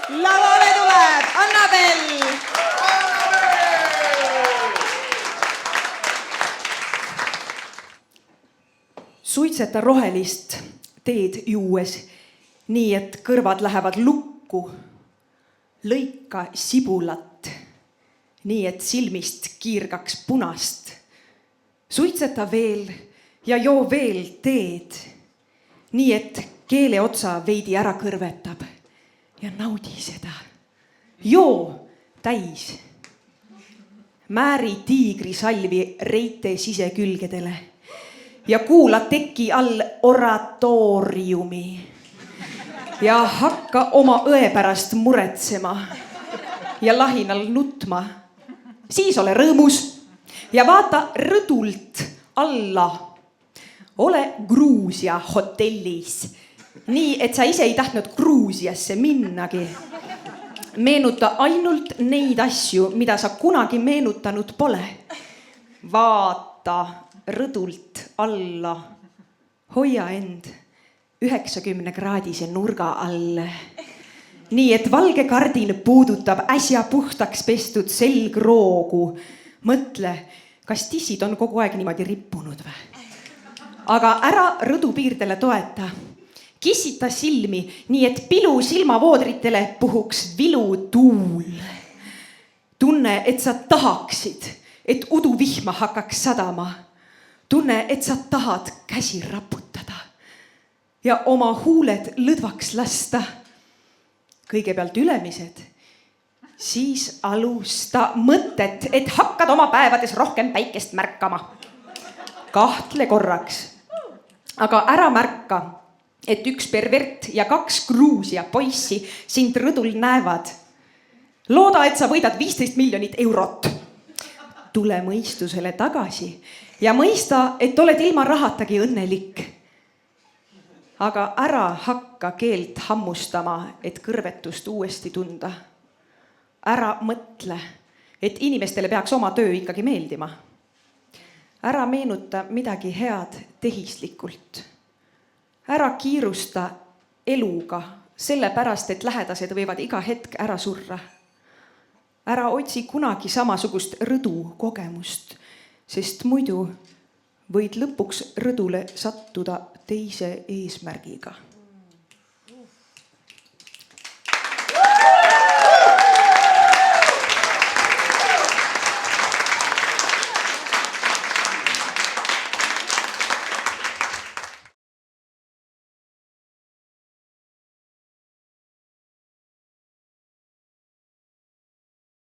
Lavale tuleb Annabel! Suitseta rohelist teed juues, nii et kõrvad lähevad lukku. Lõika sibulat, nii et silmist kiirgaks punast. Suitseta veel ja joo veel teed, nii et keele otsa veidi ära kõrvetab ja naudi seda. Joo täis. Määri tiigrisalvi reite sisekülgedele ja kuula teki all oratooriumi ja hakka oma õe pärast muretsema ja lahinal nutma. Siis ole rõõmus ja vaata rõdult alla. Ole Gruusia hotellis, nii et sa ise ei tahtnud Gruusiasse minnagi. Meenuta ainult neid asju, mida sa kunagi meenutanud pole. Vaata rõdult alla. Hoia end 90-kraadise nurga all. Nii et valge kardin puudutab äsja puhtaks pestud selgroogu. Mõtle, kas tissid on kogu aeg niimoodi rippunud või? Aga ära rõdu piirdele toeta. Kissita silmi, nii et pilu silmavoodritele puhuks vilutuul. Tunne, et sa tahaksid, et uduvihma hakkaks sadama. Tunne, et sa tahad käsi raputada ja oma huuled lõdvaks lasta. Kõigepealt ülemised, siis alusta mõtet, et hakkad oma päevades rohkem päikest märkama. Kahtle korraks, aga ära märka, et üks pervert ja 2 Gruusia poissi sind rõdul näevad. Looda, et sa võidad 15 miljonit eurot. Tule mõistusele tagasi ja mõista, et oled ilma rahatagi õnnelik. Aga ära hakka keelt hammustama, et kõrvetust uuesti tunda. Ära mõtle, et inimestele peaks oma töö ikkagi meeldima. Ära meenuta midagi head tehislikult. Ära kiirusta eluga, sellepärast, et lähedased võivad iga hetk ära surra. Ära otsi kunagi samasugust rõdu kogemust, sest muidu võid lõpuks rõdule sattuda teise eesmärgiga.